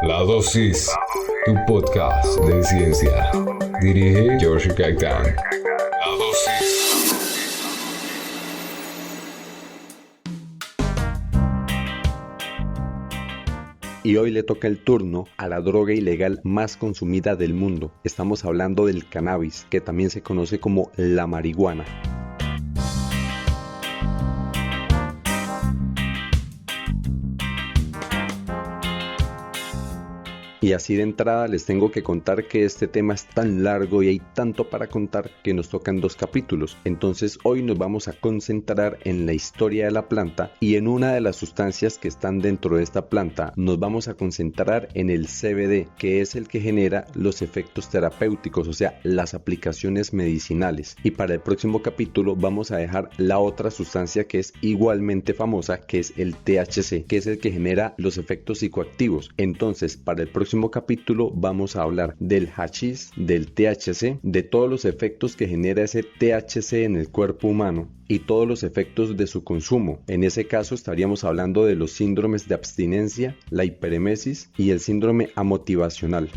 La Dosis, tu podcast de ciencia. Dirige George Gaitán. La Dosis. Y hoy le toca el turno a la droga ilegal más consumida del mundo. Estamos hablando del cannabis, que también se conoce como la marihuana. Y así de entrada les tengo que contar que este tema es tan largo y hay tanto para contar que nos tocan 2 capítulos. Entonces hoy nos vamos a concentrar en la historia de la planta y en una de las sustancias que están dentro de esta planta. Nos vamos a concentrar en el CBD, que es el que genera los efectos terapéuticos, o sea, las aplicaciones medicinales. Y para el próximo capítulo vamos a dejar la otra sustancia que es igualmente famosa, que es el THC, que es el que genera los efectos psicoactivos. Entonces, para el próximo capítulo vamos a hablar del hachís, del THC, de todos los efectos que genera ese THC en el cuerpo humano y todos los efectos de su consumo. En ese caso estaríamos hablando de los síndromes de abstinencia, la hiperemesis y el síndrome amotivacional.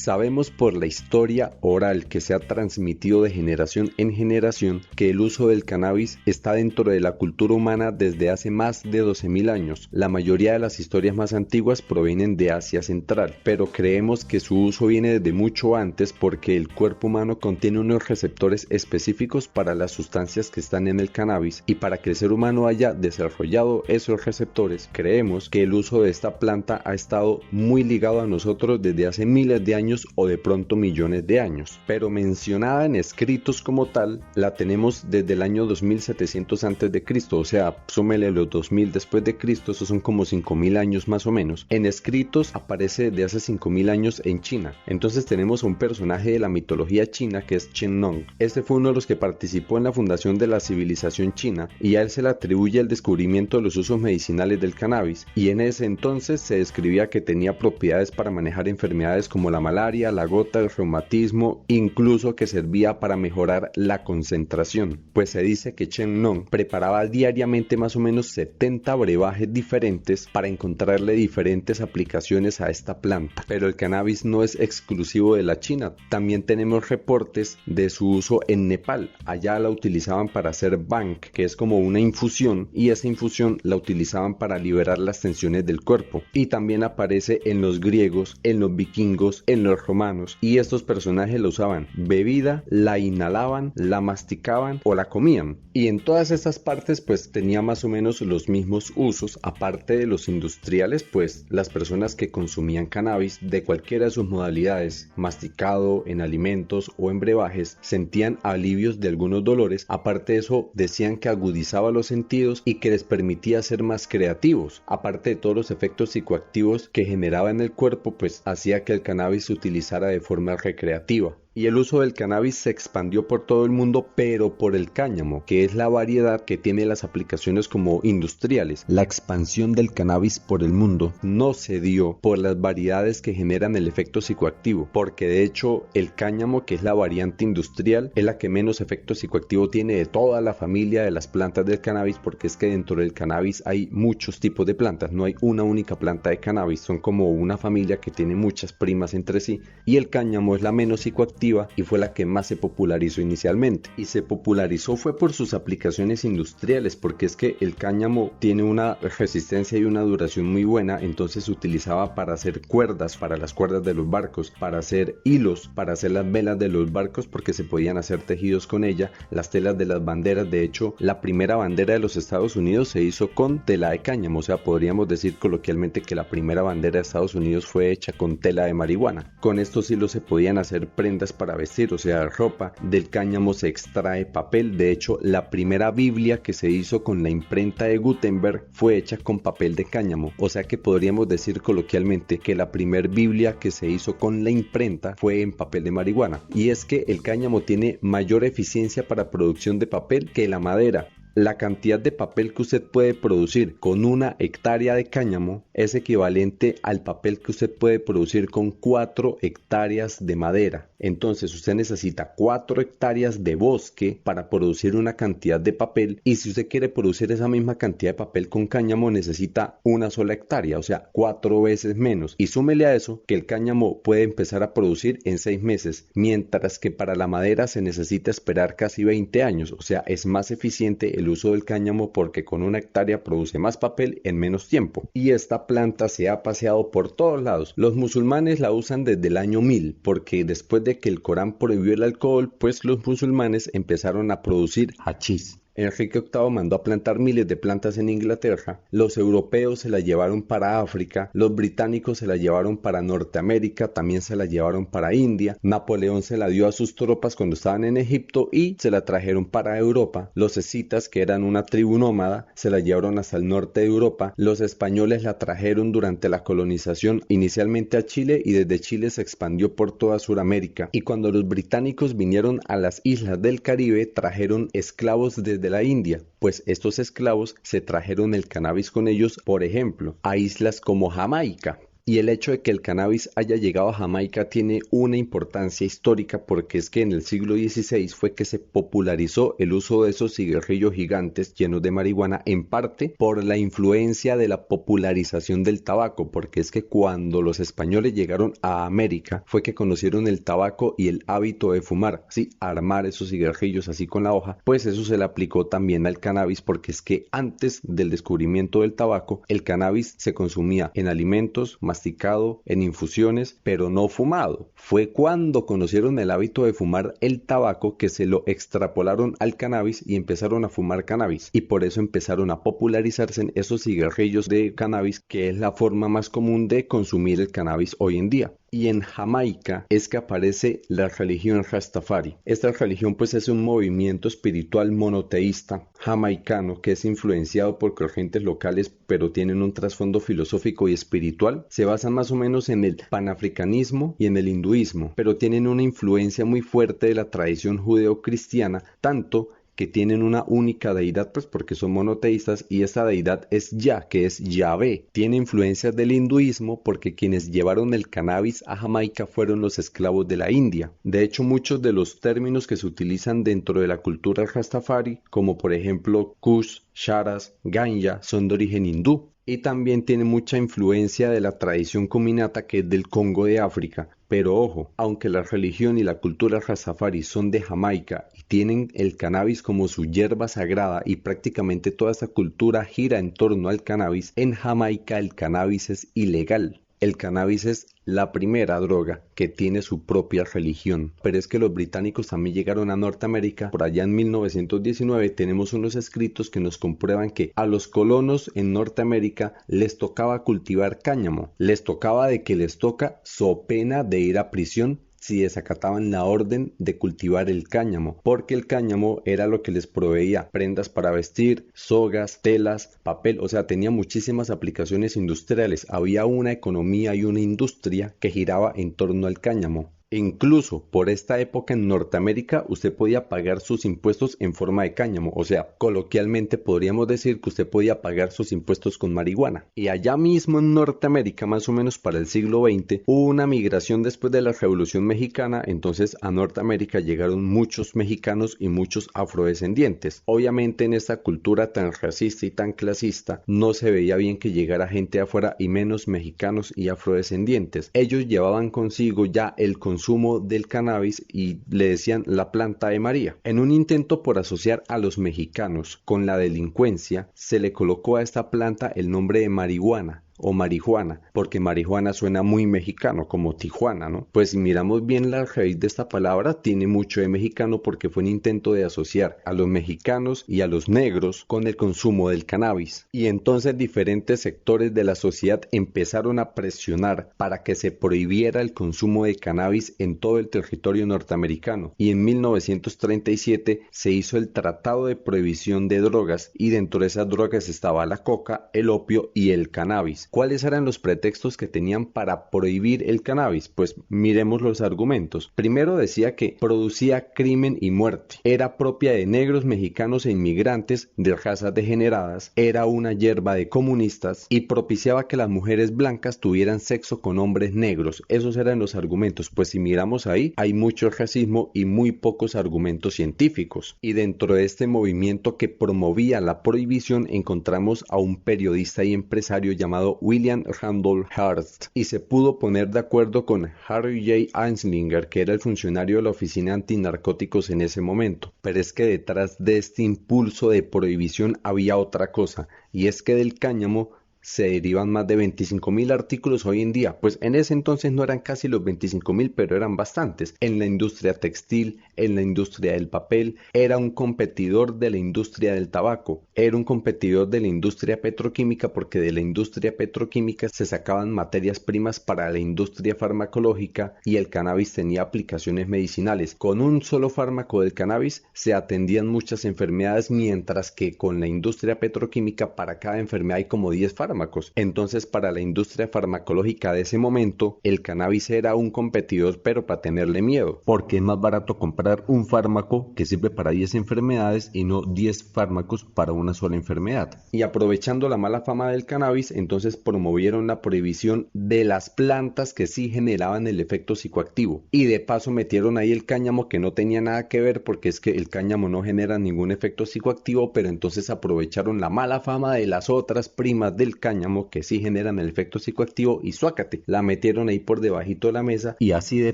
Sabemos por la historia oral que se ha transmitido de generación en generación que el uso del cannabis está dentro de la cultura humana desde hace más de 12.000 años. La mayoría de las historias más antiguas provienen de Asia Central, pero creemos que su uso viene desde mucho antes porque el cuerpo humano contiene unos receptores específicos para las sustancias que están en el cannabis y para que el ser humano haya desarrollado esos receptores, creemos que el uso de esta planta ha estado muy ligado a nosotros desde hace miles de años o de pronto millones de años, pero mencionada en escritos como tal la tenemos desde el año 2700 a.C., o sea, súmele los 2000 después de Cristo, esos son como 5000 años más o menos. En escritos aparece desde hace 5000 años en China. Entonces tenemos a un personaje de la mitología china que es Chen Nong. Este fue uno de los que participó en la fundación de la civilización china y a él se le atribuye el descubrimiento de los usos medicinales del cannabis, y en ese entonces se describía que tenía propiedades para manejar enfermedades como la malaria, la gota, el reumatismo, incluso que servía para mejorar la concentración. Pues se dice que Chen Nong preparaba diariamente más o menos 70 brebajes diferentes para encontrarle diferentes aplicaciones a esta planta. Pero el cannabis no es exclusivo de la China, también tenemos reportes de su uso en Nepal. Allá la utilizaban para hacer bang, que es como una infusión, y esa infusión la utilizaban para liberar las tensiones del cuerpo. Y también aparece en los griegos, en los vikingos, en los romanos, y estos personajes la usaban bebida, la inhalaban, la masticaban o la comían, y en todas estas partes pues tenía más o menos los mismos usos. Aparte de los industriales, pues las personas que consumían cannabis de cualquiera de sus modalidades, masticado, en alimentos o en brebajes, sentían alivios de algunos dolores. Aparte de eso, decían que agudizaba los sentidos y que les permitía ser más creativos. Aparte de todos los efectos psicoactivos que generaba en el cuerpo, pues hacía que el cannabis se utilizara de forma recreativa. Y el uso del cannabis se expandió por todo el mundo, pero por el cáñamo, que es la variedad que tiene las aplicaciones como industriales. La expansión del cannabis por el mundo no se dio por las variedades que generan el efecto psicoactivo, porque de hecho el cáñamo, que es la variante industrial, es la que menos efecto psicoactivo tiene de toda la familia de las plantas del cannabis, porque es que dentro del cannabis hay muchos tipos de plantas, no hay una única planta de cannabis, son como una familia que tiene muchas primas entre sí, y el cáñamo es la menos psicoactiva y fue la que más se popularizó inicialmente, y se popularizó fue por sus aplicaciones industriales, porque es que el cáñamo tiene una resistencia y una duración muy buena. Entonces se utilizaba para hacer cuerdas, para las cuerdas de los barcos, para hacer hilos, para hacer las velas de los barcos, porque se podían hacer tejidos con ella, las telas de las banderas. De hecho, la primera bandera de los Estados Unidos se hizo con tela de cáñamo, o sea, podríamos decir coloquialmente que la primera bandera de Estados Unidos fue hecha con tela de marihuana. Con estos hilos se podían hacer prendas para vestir, o sea, ropa. Del cáñamo se extrae papel. De hecho, la primera Biblia que se hizo con la imprenta de Gutenberg fue hecha con papel de cáñamo, o sea que podríamos decir coloquialmente que la primer Biblia que se hizo con la imprenta fue en papel de marihuana. Y es que el cáñamo tiene mayor eficiencia para producción de papel que la madera. La cantidad de papel que usted puede producir con 1 hectárea de cáñamo es equivalente al papel que usted puede producir con 4 hectáreas de madera. Entonces usted necesita 4 hectáreas de bosque para producir una cantidad de papel, y si usted quiere producir esa misma cantidad de papel con cáñamo necesita 1 sola hectárea, o sea 4 veces menos. Y súmele a eso que el cáñamo puede empezar a producir en 6 meses, mientras que para la madera se necesita esperar casi 20 años, o sea es más eficiente el uso del cáñamo porque con 1 hectárea produce más papel en menos tiempo. Y esta planta se ha paseado por todos lados. Los musulmanes la usan desde el año 1000 porque después de que el Corán prohibió el alcohol, pues los musulmanes empezaron a producir hachís. Enrique VIII mandó a plantar miles de plantas en Inglaterra, los europeos se la llevaron para África, los británicos se la llevaron para Norteamérica, también se la llevaron para India, Napoleón se la dio a sus tropas cuando estaban en Egipto y se la trajeron para Europa, los escitas, que eran una tribu nómada, se la llevaron hasta el norte de Europa, los españoles la trajeron durante la colonización inicialmente a Chile y desde Chile se expandió por toda Sudamérica, y cuando los británicos vinieron a las islas del Caribe trajeron esclavos desde la India, pues estos esclavos se trajeron el cannabis con ellos, por ejemplo, a islas como Jamaica. Y el hecho de que el cannabis haya llegado a Jamaica tiene una importancia histórica porque es que en el siglo XVI fue que se popularizó el uso de esos cigarrillos gigantes llenos de marihuana, en parte por la influencia de la popularización del tabaco, porque es que cuando los españoles llegaron a América fue que conocieron el tabaco y el hábito de fumar, sí, armar esos cigarrillos así con la hoja, pues eso se le aplicó también al cannabis, porque es que antes del descubrimiento del tabaco el cannabis se consumía en alimentos, masticado, en infusiones, pero no fumado. Fue cuando conocieron el hábito de fumar el tabaco que se lo extrapolaron al cannabis y empezaron a fumar cannabis, y por eso empezaron a popularizarse esos cigarrillos de cannabis, que es la forma más común de consumir el cannabis hoy en día. Y en Jamaica es que aparece la religión Rastafari. Esta religión pues es un movimiento espiritual monoteísta jamaicano que es influenciado por corrientes locales, pero tienen un trasfondo filosófico y espiritual. Se basan más o menos en el panafricanismo y en el hinduismo, pero tienen una influencia muy fuerte de la tradición judeocristiana, tanto que tienen una única deidad, pues porque son monoteístas, y esa deidad es Yah, que es Yahvé. Tiene influencias del hinduismo porque quienes llevaron el cannabis a Jamaica fueron los esclavos de la India. De hecho, muchos de los términos que se utilizan dentro de la cultura Rastafari, como por ejemplo Kush, Charas, Ganja, son de origen hindú. Y también tiene mucha influencia de la tradición Cuminata, que es del Congo de África. Pero ojo, aunque la religión y la cultura Rastafari son de Jamaica y tienen el cannabis como su hierba sagrada y prácticamente toda esta cultura gira en torno al cannabis, en Jamaica el cannabis es ilegal. El cannabis es la primera droga que tiene su propia religión, pero es que los británicos también llegaron a Norteamérica. Por allá en 1919 tenemos unos escritos que nos comprueban que a los colonos en Norteamérica les tocaba cultivar cáñamo, les tocaba de que les toca so pena de ir a prisión si desacataban la orden de cultivar el cáñamo, porque el cáñamo era lo que les proveía prendas para vestir, sogas, telas, papel, o sea, tenía muchísimas aplicaciones industriales. Había una economía y una industria que giraba en torno al cáñamo. Incluso por esta época en Norteamérica usted podía pagar sus impuestos en forma de cáñamo, o sea, coloquialmente podríamos decir que usted podía pagar sus impuestos con marihuana. Y allá mismo en Norteamérica, más o menos para el siglo XX, hubo una migración después de la Revolución Mexicana, entonces a Norteamérica llegaron muchos mexicanos y muchos afrodescendientes. Obviamente en esta cultura tan racista y tan clasista no se veía bien que llegara gente de afuera y menos mexicanos y afrodescendientes. Ellos llevaban consigo ya el consumo del cannabis y le decían la planta de María. En un intento por asociar a los mexicanos con la delincuencia, se le colocó a esta planta el nombre de marihuana o marihuana, porque marihuana suena muy mexicano, como Tijuana, ¿no? Pues si miramos bien la raíz de esta palabra, tiene mucho de mexicano porque fue un intento de asociar a los mexicanos y a los negros con el consumo del cannabis. Y entonces diferentes sectores de la sociedad empezaron a presionar para que se prohibiera el consumo de cannabis en todo el territorio norteamericano. Y en 1937 se hizo el Tratado de Prohibición de Drogas, y dentro de esas drogas estaba la coca, el opio y el cannabis. cannabis. ¿Cuáles eran los pretextos que tenían para prohibir el cannabis? Pues miremos los argumentos. Primero decía que producía crimen y muerte, era propia de negros, mexicanos e inmigrantes de razas degeneradas, era una hierba de comunistas y propiciaba que las mujeres blancas tuvieran sexo con hombres negros. Esos eran los argumentos. Pues si miramos ahí, hay mucho racismo y muy pocos argumentos científicos. Y dentro de este movimiento que promovía la prohibición encontramos a un periodista y empresario llamado William Randolph Hearst, y se pudo poner de acuerdo con Harry J. Anslinger, que era el funcionario de la oficina antinarcóticos en ese momento. Pero es que detrás de este impulso de prohibición había otra cosa, y es que del cáñamo se derivan más de 25.000 artículos hoy en día. Pues en ese entonces no eran casi los 25.000, pero eran bastantes. En la industria textil, en la industria del papel, era un competidor de la industria del tabaco, era un competidor de la industria petroquímica, porque de la industria petroquímica se sacaban materias primas para la industria farmacológica y el cannabis tenía aplicaciones medicinales. Con un solo fármaco del cannabis se atendían muchas enfermedades, mientras que con la industria petroquímica para cada enfermedad hay como 10 fármacos. Entonces, para la industria farmacológica de ese momento, el cannabis era un competidor, pero para tenerle miedo, porque es más barato comprar un fármaco que sirve para 10 enfermedades y no 10 fármacos para una sola enfermedad. Y aprovechando la mala fama del cannabis, entonces promovieron la prohibición de las plantas que sí generaban el efecto psicoactivo, y de paso metieron ahí el cáñamo, que no tenía nada que ver, porque es que el cáñamo no genera ningún efecto psicoactivo, pero entonces aprovecharon la mala fama de las otras primas del cáñamo que sí generan el efecto psicoactivo y suácate, la metieron ahí por debajito de la mesa, y así de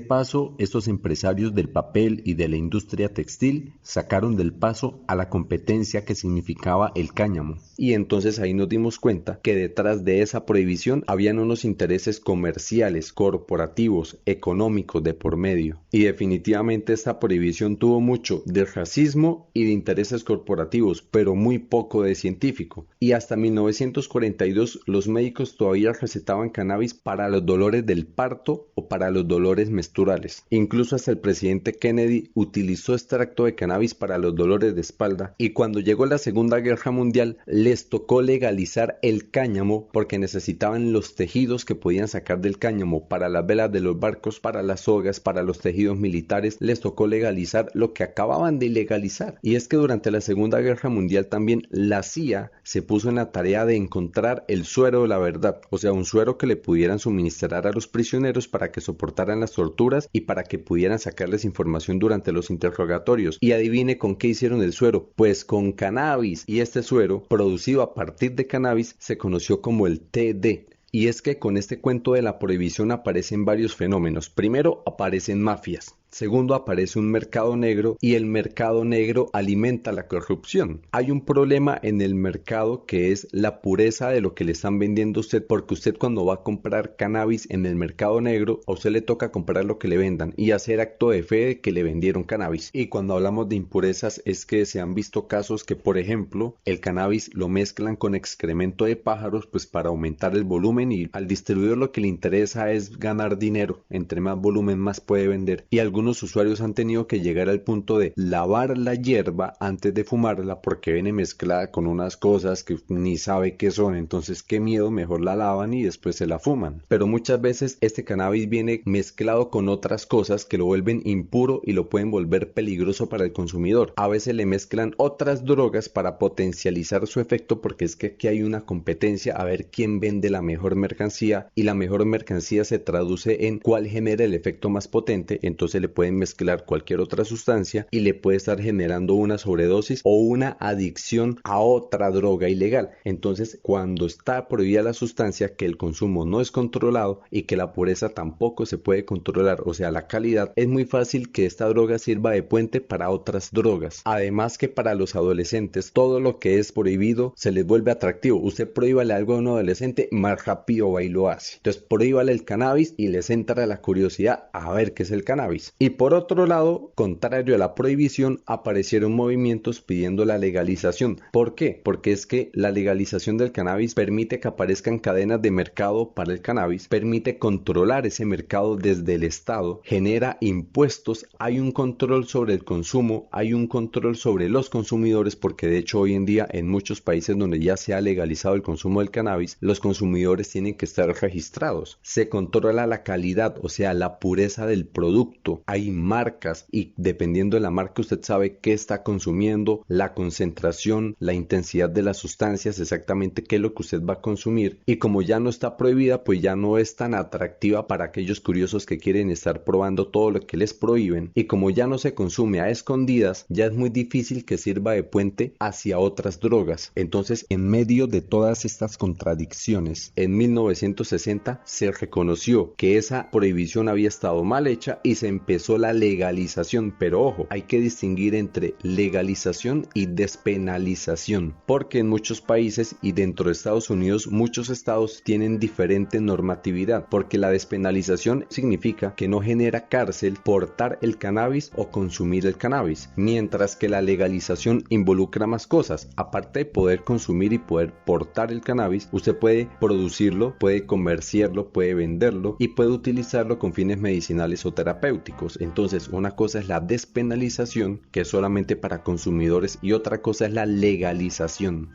paso estos empresarios del papel y de la industria textil sacaron del paso a la competencia que significaba el cáñamo. Y entonces ahí nos dimos cuenta que detrás de esa prohibición habían unos intereses comerciales, corporativos, económicos de por medio. Y definitivamente esta prohibición tuvo mucho de racismo y de intereses corporativos, pero muy poco de científico. Y hasta 1942 los médicos todavía recetaban cannabis para los dolores del parto o para los dolores menstruales. Incluso hasta el presidente Kennedy utilizó extracto de cannabis para los dolores de espalda. Y cuando llegó la Segunda Guerra Mundial, les tocó legalizar el cáñamo, porque necesitaban los tejidos que podían sacar del cáñamo para las velas de los barcos, para las sogas, para los tejidos militares. Les tocó legalizar lo que acababan de ilegalizar. Y es que durante la Segunda Guerra Mundial también la CIA se puso en la tarea de encontrar el suero de la verdad, o sea, un suero que le pudieran suministrar a los prisioneros para que soportaran las torturas y para que pudieran sacarles información durante los interrogatorios. Y adivine con qué hicieron el suero, pues con cannabis, y este suero, producido a partir de cannabis, se conoció como el TD. Y es que con este cuento de la prohibición aparecen varios fenómenos. Primero, aparecen mafias. Segundo, aparece un mercado negro, y el mercado negro alimenta la corrupción. Hay un problema en el mercado, que es la pureza de lo que le están vendiendo a usted, porque usted cuando va a comprar cannabis en el mercado negro, a usted le toca comprar lo que le vendan y hacer acto de fe de que le vendieron cannabis. Y cuando hablamos de impurezas es que se han visto casos que, por ejemplo, el cannabis lo mezclan con excremento de pájaros, pues para aumentar el volumen, y al distribuidor lo que le interesa es ganar dinero. Entre más volumen más puede vender, y algunos usuarios han tenido que llegar al punto de lavar la hierba antes de fumarla, porque viene mezclada con unas cosas que ni sabe qué son. Entonces qué miedo, mejor la lavan y después se la fuman. Pero muchas veces este cannabis viene mezclado con otras cosas que lo vuelven impuro y lo pueden volver peligroso para el consumidor. A veces le mezclan otras drogas para potencializar su efecto, porque es que aquí hay una competencia a ver quién vende la mejor mercancía, y la mejor mercancía se traduce en cuál genera el efecto más potente. Entonces le pueden mezclar cualquier otra sustancia y le puede estar generando una sobredosis o una adicción a otra droga ilegal. Entonces, cuando está prohibida la sustancia, que el consumo no es controlado y que la pureza tampoco se puede controlar, o sea la calidad, es muy fácil que esta droga sirva de puente para otras drogas. Además que para los adolescentes todo lo que es prohibido se les vuelve atractivo. Usted prohíbale algo a un adolescente, más rápido va y lo hace. Entonces prohíbale el cannabis y les entra la curiosidad a ver qué es el cannabis. Y por otro lado, contrario a la prohibición, aparecieron movimientos pidiendo la legalización. ¿Por qué? Porque es que la legalización del cannabis permite que aparezcan cadenas de mercado para el cannabis, permite controlar ese mercado desde el Estado, genera impuestos, hay un control sobre el consumo, hay un control sobre los consumidores, porque de hecho hoy en día en muchos países donde ya se ha legalizado el consumo del cannabis, los consumidores tienen que estar registrados. Se controla la calidad, o sea, la pureza del producto. Hay marcas y dependiendo de la marca usted sabe qué está consumiendo, la concentración, la intensidad de las sustancias, exactamente qué es lo que usted va a consumir, y como ya no está prohibida, pues ya no es tan atractiva para aquellos curiosos que quieren estar probando todo lo que les prohíben, y como ya no se consume a escondidas, ya es muy difícil que sirva de puente hacia otras drogas. Entonces, en medio de todas estas contradicciones, en 1960 se reconoció que esa prohibición había estado mal hecha y se empezó la legalización, pero ojo, hay que distinguir entre legalización y despenalización, porque en muchos países y dentro de Estados Unidos muchos estados tienen diferente normatividad, porque la despenalización significa que no genera cárcel portar el cannabis o consumir el cannabis, mientras que la legalización involucra más cosas. Aparte de poder consumir y poder portar el cannabis, usted puede producirlo, puede comerciarlo, puede venderlo y puede utilizarlo con fines medicinales o terapéuticos. Entonces, una cosa es la despenalización, que es solamente para consumidores, y otra cosa es la legalización.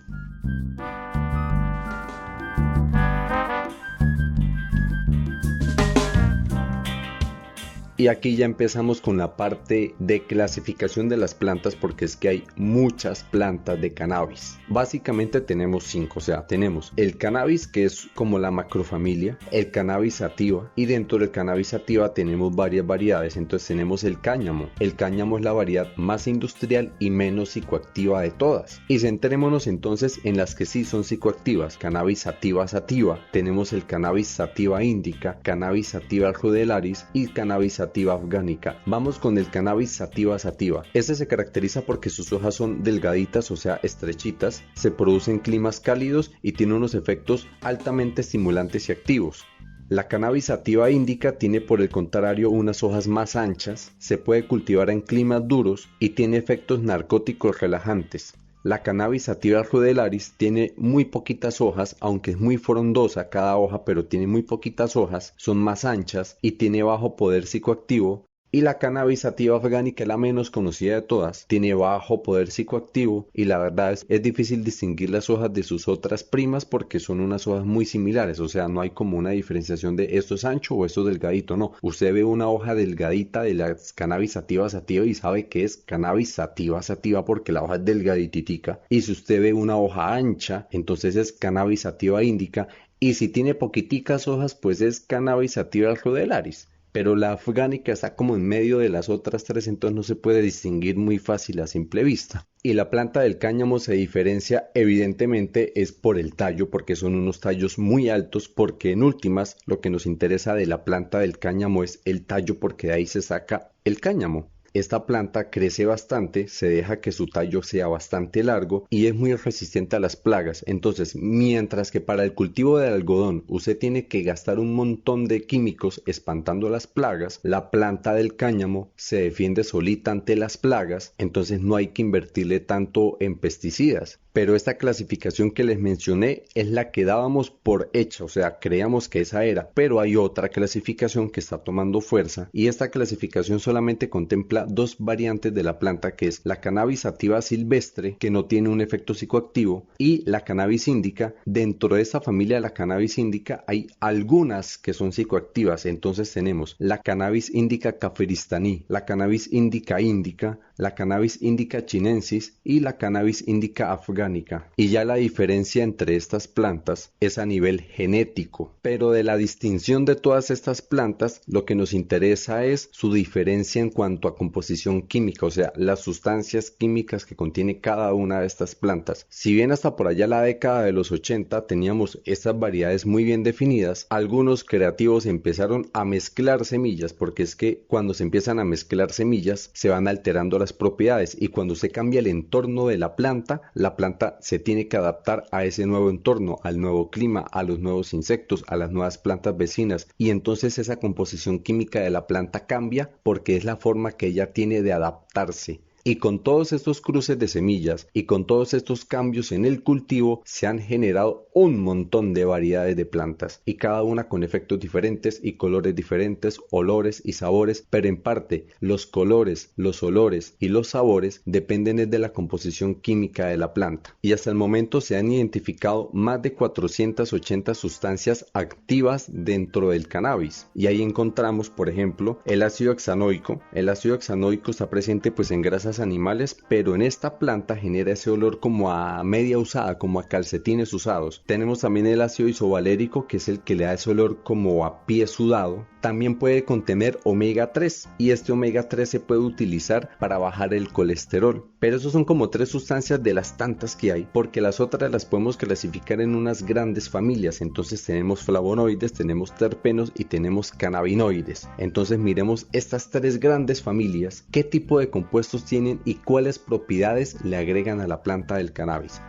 Y aquí ya empezamos con la parte de clasificación de las plantas, porque es que hay muchas plantas de cannabis. Básicamente tenemos 5, o sea, tenemos el cannabis, que es como la macrofamilia, el cannabis sativa, y dentro del cannabis sativa tenemos varias variedades. Entonces tenemos el cáñamo. El cáñamo es la variedad más industrial y menos psicoactiva de todas. Y centrémonos entonces en las que sí son psicoactivas. Cannabis sativa sativa, tenemos el cannabis sativa indica, cannabis sativa rudelaris y cannabis sativa afgánica. Vamos con el cannabis sativa sativa. Este se caracteriza porque sus hojas son delgaditas, o sea, estrechitas, se produce en climas cálidos y tiene unos efectos altamente estimulantes y activos. La cannabis sativa indica tiene por el contrario unas hojas más anchas, se puede cultivar en climas duros y tiene efectos narcóticos relajantes. La cannabis sativa rudelaris tiene muy poquitas hojas, aunque es muy frondosa cada hoja, pero tiene muy poquitas hojas, son más anchas y tiene bajo poder psicoactivo. Y la cannabis sativa afgánica, la menos conocida de todas, tiene bajo poder psicoactivo y la verdad es difícil distinguir las hojas de sus otras primas porque son unas hojas muy similares, o sea, no hay como una diferenciación de esto es ancho o esto es delgadito, no. Usted ve una hoja delgadita de la cannabis sativa sativa y sabe que es cannabis sativa sativa porque la hoja es delgadititica, y si usted ve una hoja ancha, entonces es cannabis sativa indica, y si tiene poquiticas hojas, pues es cannabis sativa rudelaris. Pero la afgánica está como en medio de las otras tres, entonces no se puede distinguir muy fácil a simple vista. Y la planta del cáñamo se diferencia evidentemente es por el tallo, porque son unos tallos muy altos, porque en últimas lo que nos interesa de la planta del cáñamo es el tallo, porque de ahí se saca el cáñamo. Esta planta crece bastante, se deja que su tallo sea bastante largo y es muy resistente a las plagas. Entonces, mientras que para el cultivo del algodón usted tiene que gastar un montón de químicos espantando las plagas, la planta del cáñamo se defiende solita ante las plagas, entonces no hay que invertirle tanto en pesticidas. Pero esta clasificación que les mencioné es la que dábamos por hecha, o sea, creíamos que esa era, pero hay otra clasificación que está tomando fuerza y esta clasificación solamente contempla dos variantes de la planta, que es la cannabis sativa silvestre, que no tiene un efecto psicoactivo, y la cannabis indica. Dentro de esta familia de la cannabis indica hay algunas que son psicoactivas, entonces tenemos la cannabis indica caferistaní, la cannabis indica indica, la cannabis indica chinensis y la cannabis indica afgánica. Y ya la diferencia entre estas plantas es a nivel genético, pero de la distinción de todas estas plantas lo que nos interesa es su diferencia en cuanto a composición química, o sea, las sustancias químicas que contiene cada una de estas plantas. Si bien hasta por allá la década de los 80 teníamos estas variedades muy bien definidas, algunos creativos empezaron a mezclar semillas, porque es que cuando se empiezan a mezclar semillas se van alterando las nuevas propiedades, y cuando se cambia el entorno de la planta se tiene que adaptar a ese nuevo entorno, al nuevo clima, a los nuevos insectos, a las nuevas plantas vecinas, y entonces esa composición química de la planta cambia porque es la forma que ella tiene de adaptarse. Y con todos estos cruces de semillas y con todos estos cambios en el cultivo se han generado un montón de variedades de plantas, y cada una con efectos diferentes y colores diferentes, olores y sabores, pero en parte los colores, los olores y los sabores dependen de la composición química de la planta. Y hasta el momento se han identificado más de 480 sustancias activas dentro del cannabis, y ahí encontramos, por ejemplo, el ácido hexanoico. El ácido hexanoico está presente pues en grasas animales, pero en esta planta genera ese olor como a media usada, como a calcetines usados. Tenemos también el ácido isovalérico, que es el que le da ese olor como a pie sudado. También puede contener omega 3, y este omega 3 se puede utilizar para bajar el colesterol. Pero esos son como 3 sustancias de las tantas que hay, porque las otras las podemos clasificar en unas grandes familias. Entonces tenemos flavonoides, tenemos terpenos y tenemos cannabinoides. Entonces miremos estas 3 grandes familias, qué tipo de compuestos tienen y cuáles propiedades le agregan a la planta del cannabis.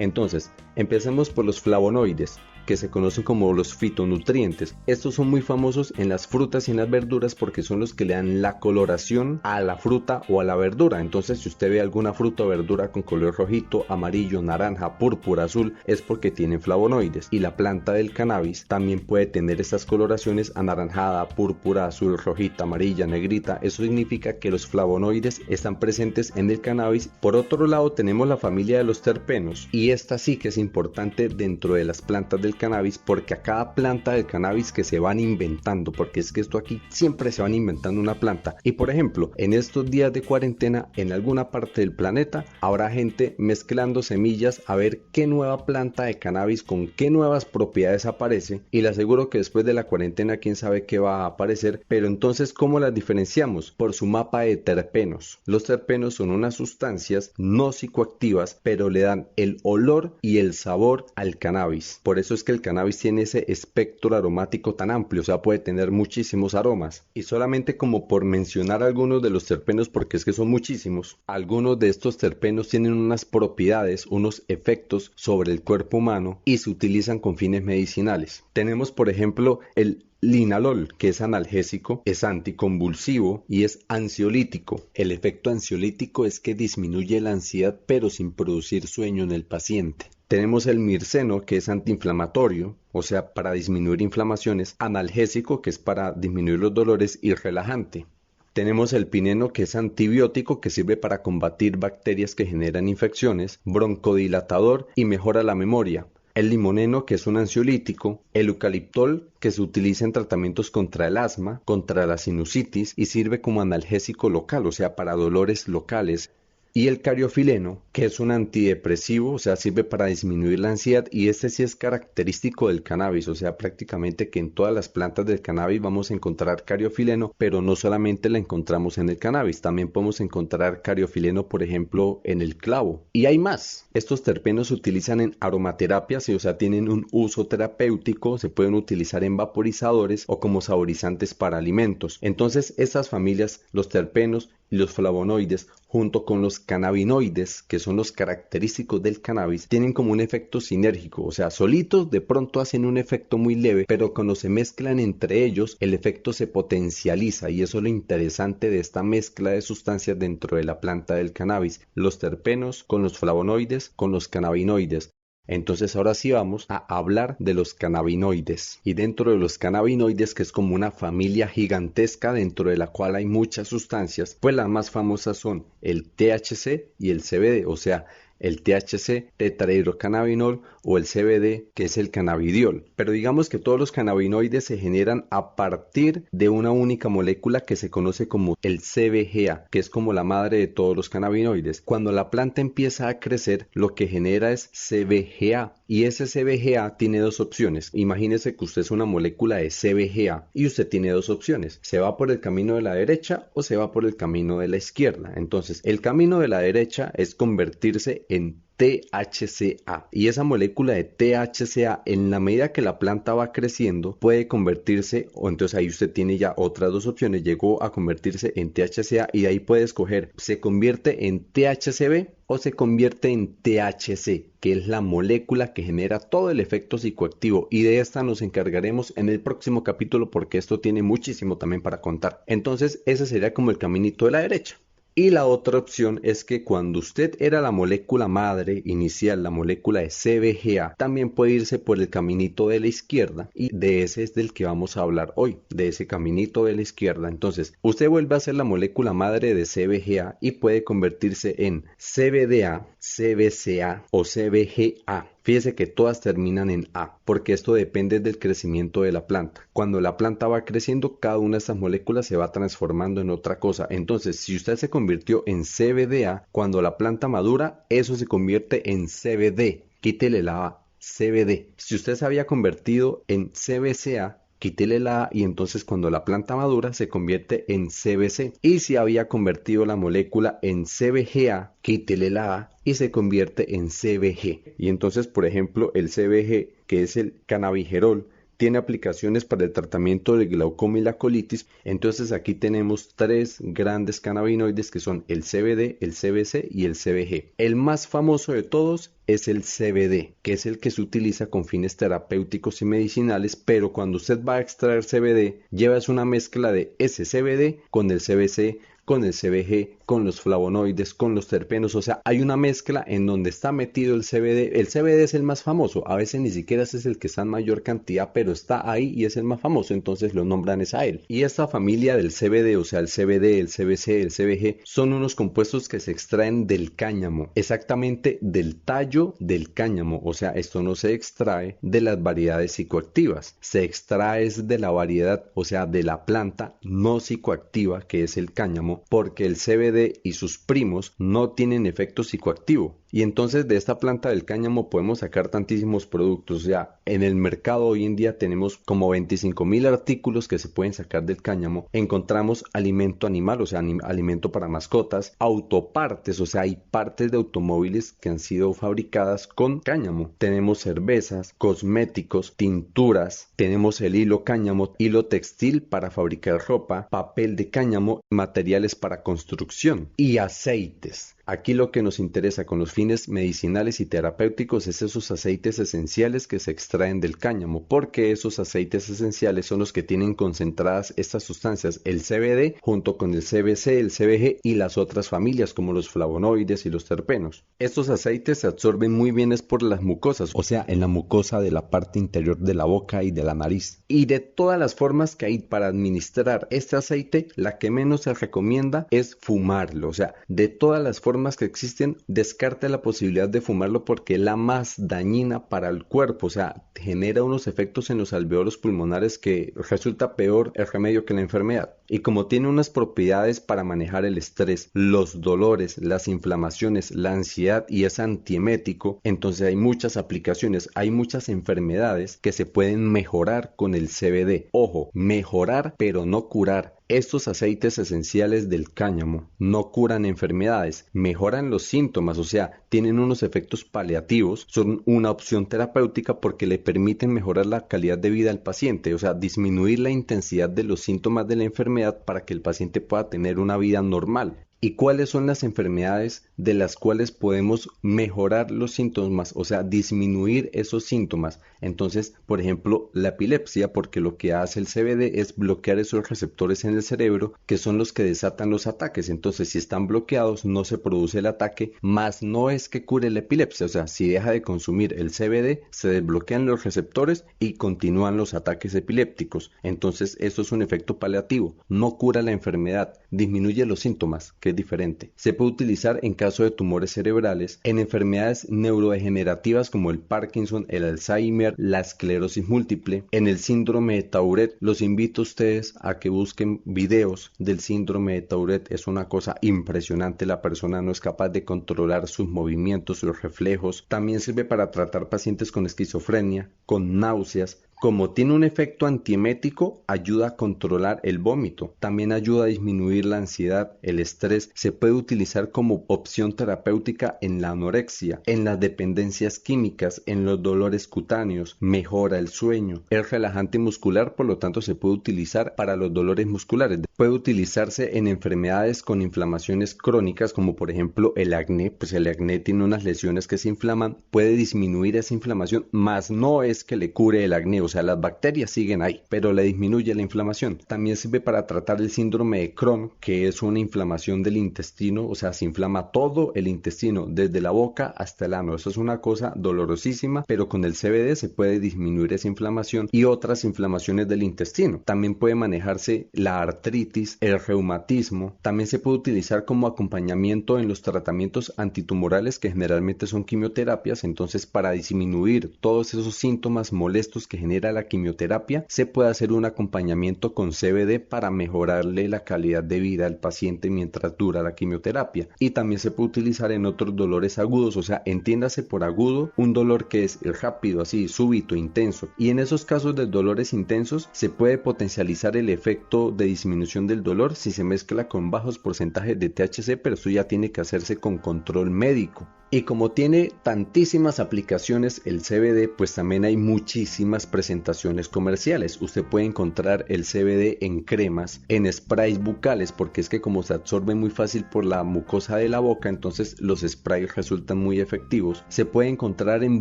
Entonces, empecemos por los flavonoides, que se conocen como los fitonutrientes. Estos son muy famosos en las frutas y en las verduras porque son los que le dan la coloración a la fruta o a la verdura. Entonces, si usted ve alguna fruta o verdura con color rojito, amarillo, naranja, púrpura, azul, es porque tienen flavonoides. Y la planta del cannabis también puede tener estas coloraciones anaranjada, púrpura, azul, rojita, amarilla, negrita. Eso significa que los flavonoides están presentes en el cannabis. Por otro lado, tenemos la familia de los terpenos, y esta sí que es importante dentro de las plantas del cannabis, porque a cada planta del cannabis que se van inventando, porque es que esto aquí siempre se van inventando una planta. Y por ejemplo, en estos días de cuarentena, en alguna parte del planeta habrá gente mezclando semillas a ver qué nueva planta de cannabis con qué nuevas propiedades aparece, y le aseguro que después de la cuarentena quién sabe qué va a aparecer. Pero entonces, ¿cómo las diferenciamos? Por su mapa de terpenos. Los terpenos son unas sustancias no psicoactivas, pero le dan el olor y el sabor al cannabis. Por eso es que el cannabis tiene ese espectro aromático tan amplio, o sea, puede tener muchísimos aromas. Y solamente como por mencionar algunos de los terpenos, porque es que son muchísimos, algunos de estos terpenos tienen unas propiedades, unos efectos sobre el cuerpo humano y se utilizan con fines medicinales. Tenemos, por ejemplo, el linalol, que es analgésico, es anticonvulsivo y es ansiolítico. El efecto ansiolítico es que disminuye la ansiedad pero sin producir sueño en el paciente. Tenemos el mirceno, que es antiinflamatorio, o sea, para disminuir inflamaciones, analgésico, que es para disminuir los dolores, y relajante. Tenemos el pineno, que es antibiótico, que sirve para combatir bacterias que generan infecciones, broncodilatador y mejora la memoria. El limoneno, que es un ansiolítico, el eucaliptol, que se utiliza en tratamientos contra el asma, contra la sinusitis y sirve como analgésico local, o sea, para dolores locales. Y el cariofileno, que es un antidepresivo, o sea, sirve para disminuir la ansiedad, y este sí es característico del cannabis, o sea, prácticamente que en todas las plantas del cannabis vamos a encontrar cariofileno, pero no solamente la encontramos en el cannabis, también podemos encontrar cariofileno, por ejemplo, en el clavo. Y hay más. Estos terpenos se utilizan en aromaterapias, o sea, tienen un uso terapéutico, se pueden utilizar en vaporizadores o como saborizantes para alimentos. Entonces, estas familias, los terpenos y los flavonoides, junto con los cannabinoides, que son los característicos del cannabis, tienen como un efecto sinérgico, o sea, solitos de pronto hacen un efecto muy leve, pero cuando se mezclan entre ellos, el efecto se potencializa, y eso es lo interesante de esta mezcla de sustancias dentro de la planta del cannabis, los terpenos con los flavonoides, con los cannabinoides. Entonces ahora sí vamos a hablar de los cannabinoides, y dentro de los cannabinoides, que es como una familia gigantesca dentro de la cual hay muchas sustancias, pues las más famosas son el THC y el CBD, o sea, el THC, tetrahidrocannabinol, o el CBD, que es el cannabidiol. Pero digamos que todos los cannabinoides se generan a partir de una única molécula que se conoce como el CBGA, que es como la madre de todos los cannabinoides. Cuando la planta empieza a crecer, lo que genera es CBGA, y ese CBGA tiene dos opciones. Imagínese que usted es una molécula de CBGA y usted tiene dos opciones: se va por el camino de la derecha o se va por el camino de la izquierda. Entonces, el camino de la derecha es convertirse en THCA, y esa molécula de THCA, en la medida que la planta va creciendo, puede convertirse, o entonces ahí usted tiene ya otras dos opciones, llegó a convertirse en THCA y de ahí puede escoger, se convierte en THCB o se convierte en THC, que es la molécula que genera todo el efecto psicoactivo, y de esta nos encargaremos en el próximo capítulo porque esto tiene muchísimo también para contar. Entonces ese sería como el caminito de la derecha. Y la otra opción es que cuando usted era la molécula madre inicial, la molécula de CBGA, también puede irse por el caminito de la izquierda, y de ese es del que vamos a hablar hoy, de ese caminito de la izquierda. Entonces, usted vuelve a ser la molécula madre de CBGA y puede convertirse en CBDA, CBCA o CBGA. Fíjese que todas terminan en A, porque esto depende del crecimiento de la planta. Cuando la planta va creciendo, cada una de estas moléculas se va transformando en otra cosa. Entonces, si usted se convirtió en CBDA, cuando la planta madura, eso se convierte en CBD. Quítele la A, CBD. Si usted se había convertido en CBCA, quítele la A y entonces cuando la planta madura se convierte en CBC. Y si había convertido la molécula en CBGA, quítele la A y se convierte en CBG. Y entonces, por ejemplo, el CBG, que es el cannabigerol, tiene aplicaciones para el tratamiento del glaucoma y la colitis. Entonces aquí tenemos tres grandes cannabinoides que son el CBD, el CBC y el CBG. El más famoso de todos es el CBD, que es el que se utiliza con fines terapéuticos y medicinales, pero cuando usted va a extraer CBD, lleva una mezcla de ese CBD con el CBC, con el CBG, con los flavonoides, con los terpenos, o sea, hay una mezcla en donde está metido el CBD. El CBD es el más famoso, a veces ni siquiera ese es el que está en mayor cantidad, pero está ahí y es el más famoso, entonces lo nombran es a él. Y esta familia del CBD, o sea, el CBD, el CBC, el CBG, son unos compuestos que se extraen del cáñamo, exactamente del tallo del cáñamo, o sea, esto no se extrae de las variedades psicoactivas, se extrae de la variedad, o sea, de la planta no psicoactiva, que es el cáñamo, porque el CBD y sus primos no tienen efecto psicoactivo. Y entonces de esta planta del cáñamo podemos sacar tantísimos productos. Ya en el mercado hoy en día tenemos como 25.000 artículos que se pueden sacar del cáñamo. Encontramos alimento animal, o sea, alimento para mascotas, autopartes, o sea, hay partes de automóviles que han sido fabricadas con cáñamo. Tenemos cervezas, cosméticos, tinturas, tenemos el hilo cáñamo, hilo textil para fabricar ropa, papel de cáñamo, materiales para construcción y aceites. Aquí lo que nos interesa con los fines medicinales y terapéuticos es esos aceites esenciales que se extraen del cáñamo, porque esos aceites esenciales son los que tienen concentradas estas sustancias, el CBD junto con el CBC, el CBG y las otras familias como los flavonoides y los terpenos. Estos aceites se absorben muy bien es por las mucosas, o sea, en la mucosa de la parte interior de la boca y de la nariz. Y de todas las formas que hay para administrar este aceite, la que menos se recomienda es fumarlo, o sea, de todas las formas que existen, descarte la posibilidad de fumarlo porque es la más dañina para el cuerpo, o sea, genera unos efectos en los alveolos pulmonares que resulta peor el remedio que la enfermedad. Y como tiene unas propiedades para manejar el estrés, los dolores, las inflamaciones, la ansiedad y es antiemético, entonces hay muchas aplicaciones, hay muchas enfermedades que se pueden mejorar con el CBD. Ojo, mejorar pero no curar. Estos aceites esenciales del cáñamo no curan enfermedades, mejoran los síntomas, o sea, tienen unos efectos paliativos, son una opción terapéutica porque le permiten mejorar la calidad de vida al paciente, o sea, disminuir la intensidad de los síntomas de la enfermedad para que el paciente pueda tener una vida normal. ¿Y cuáles son las enfermedades de las cuales podemos mejorar los síntomas? O sea, disminuir esos síntomas. Entonces, por ejemplo, la epilepsia, porque lo que hace el CBD es bloquear esos receptores en el cerebro que son los que desatan los ataques. Entonces, si están bloqueados, no se produce el ataque, más no es que cure la epilepsia. O sea, si deja de consumir el CBD, se desbloquean los receptores y continúan los ataques epilépticos. Entonces, eso es un efecto paliativo. No cura la enfermedad, disminuye los síntomas, que es diferente. Se puede utilizar en caso de tumores cerebrales, en enfermedades neurodegenerativas como el Parkinson, el Alzheimer, la esclerosis múltiple, en el síndrome de Tourette. Los invito a ustedes a que busquen videos del síndrome de Tourette. Es una cosa impresionante, la persona no es capaz de controlar sus movimientos, los reflejos. También sirve para tratar pacientes con esquizofrenia, con náuseas, Como tiene un efecto antiemético, ayuda a controlar el vómito. También ayuda a disminuir la ansiedad, el estrés. Se puede utilizar como opción terapéutica en la anorexia, en las dependencias químicas, en los dolores cutáneos. Mejora el sueño. Es relajante muscular, por lo tanto se puede utilizar para los dolores musculares. Puede utilizarse en enfermedades con inflamaciones crónicas, como por ejemplo el acné. Pues el acné tiene unas lesiones que se inflaman. Puede disminuir esa inflamación, más no es que le cure el acné. O sea, las bacterias siguen ahí, pero le disminuye la inflamación. También sirve para tratar el síndrome de Crohn, que es una inflamación del intestino. O sea, se inflama todo el intestino, desde la boca hasta el ano. Eso es una cosa dolorosísima, pero con el CBD se puede disminuir esa inflamación y otras inflamaciones del intestino. También puede manejarse la artritis, el reumatismo. También se puede utilizar como acompañamiento en los tratamientos antitumorales, que generalmente son quimioterapias. Entonces, para disminuir todos esos síntomas molestos que genera la quimioterapia, se puede hacer un acompañamiento con CBD para mejorarle la calidad de vida al paciente mientras dura la quimioterapia. Y también se puede utilizar en otros dolores agudos. O sea, entiéndase por agudo un dolor que es rápido, así, súbito, intenso. Y en esos casos de dolores intensos se puede potencializar el efecto de disminución del dolor si se mezcla con bajos porcentajes de THC, pero eso ya tiene que hacerse con control médico. Y como tiene tantísimas aplicaciones el CBD, pues también hay muchísimas presentaciones comerciales. Usted puede encontrar el CBD en cremas, en sprays bucales, porque es que como se absorbe muy fácil por la mucosa de la boca, entonces los sprays resultan muy efectivos. Se puede encontrar en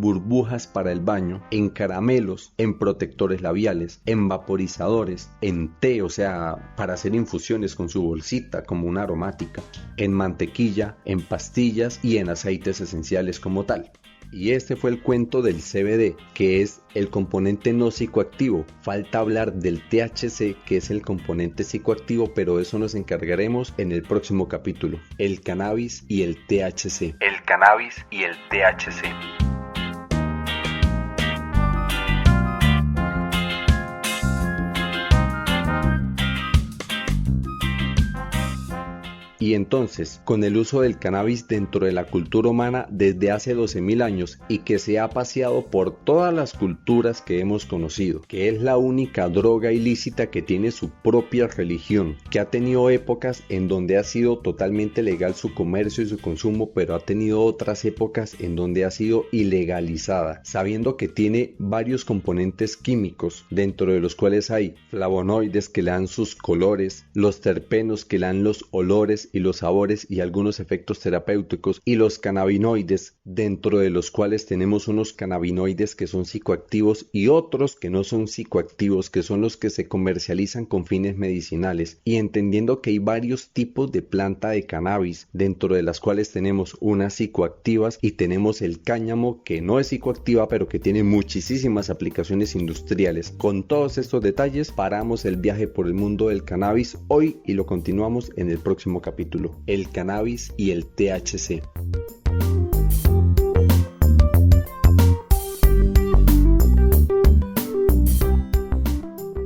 burbujas para el baño, en caramelos, en protectores labiales, en vaporizadores, en té, o sea, para hacer infusiones con su bolsita como una aromática, en mantequilla, en pastillas y en aceites esenciales como tal. Y este fue el cuento del CBD, que es el componente no psicoactivo. Falta hablar del THC, que es el componente psicoactivo, pero eso nos encargaremos en el próximo capítulo. El cannabis y el THC. El cannabis y el THC. Y entonces, con el uso del cannabis dentro de la cultura humana desde hace 12.000 años y que se ha paseado por todas las culturas que hemos conocido, que es la única droga ilícita que tiene su propia religión, que ha tenido épocas en donde ha sido totalmente legal su comercio y su consumo, pero ha tenido otras épocas en donde ha sido ilegalizada, sabiendo que tiene varios componentes químicos, dentro de los cuales hay flavonoides que le dan sus colores, los terpenos que le dan los olores y los sabores y algunos efectos terapéuticos, y los cannabinoides, dentro de los cuales tenemos unos cannabinoides que son psicoactivos y otros que no son psicoactivos, que son los que se comercializan con fines medicinales. Y entendiendo que hay varios tipos de planta de cannabis, dentro de las cuales tenemos unas psicoactivas y tenemos el cáñamo, que no es psicoactiva pero que tiene muchísimas aplicaciones industriales. Con todos estos detalles paramos el viaje por el mundo del cannabis hoy y lo continuamos en el próximo capítulo. El cannabis y el THC.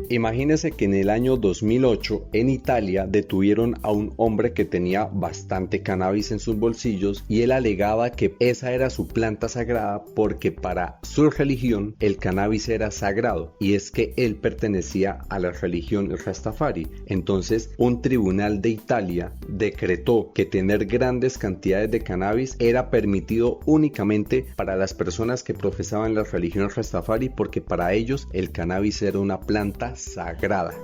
Imagínese que en el año 2008 en Italia detuvieron a un hombre que tenía bastante cannabis en sus bolsillos y él alegaba que esa era su planta sagrada porque para su religión el cannabis era sagrado, y es que él pertenecía a la religión Rastafari. Entonces un tribunal de Italia decretó que tener grandes cantidades de cannabis era permitido únicamente para las personas que profesaban la religión Rastafari, porque para ellos el cannabis era una planta sagrada.